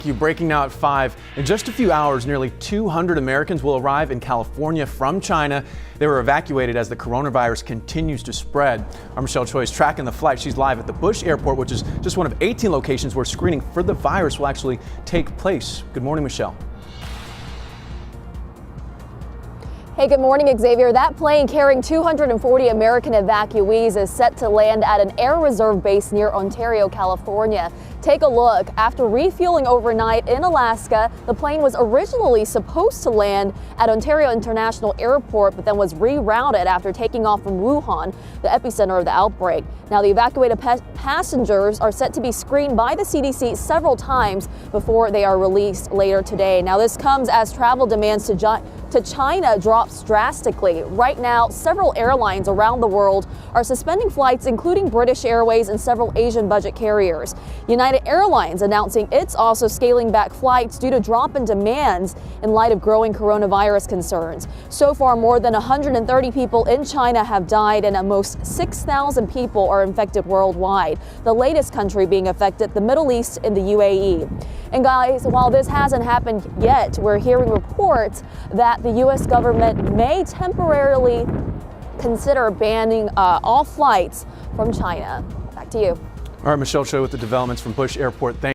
Breaking now at 5. In just a few hours, nearly 200 Americans will arrive in California from China. They were evacuated as the coronavirus continues to spread. Our Michelle Choi is tracking the flight. She's live at the Bush Airport, which is just one of 18 locations where screening for the virus will actually take place. Good morning, Michelle. Hey, good morning, Xavier. That plane carrying 240 American evacuees is set to land at an Air Reserve base near Ontario, California. Take a look. After refueling overnight in Alaska, the plane was originally supposed to land at Ontario International Airport, but then was rerouted after taking off from Wuhan, the epicenter of the outbreak. Now, the evacuated passengers are set to be screened by the CDC several times before they are released later today. Now, this comes as travel demands to China drops drastically. Right now, several airlines around the world are suspending flights, including British Airways and several Asian budget carriers. United Airlines announcing it's also scaling back flights due to drop in demands in light of growing coronavirus concerns. So far, more than 130 people in China have died and almost 6,000 people are infected worldwide. The latest country being affected, the Middle East and the UAE. And guys, while this hasn't happened yet, we're hearing reports that the U.S. government may temporarily consider banning all flights from China. Back to you. All right, Michelle Choi with the developments from Bush Airport.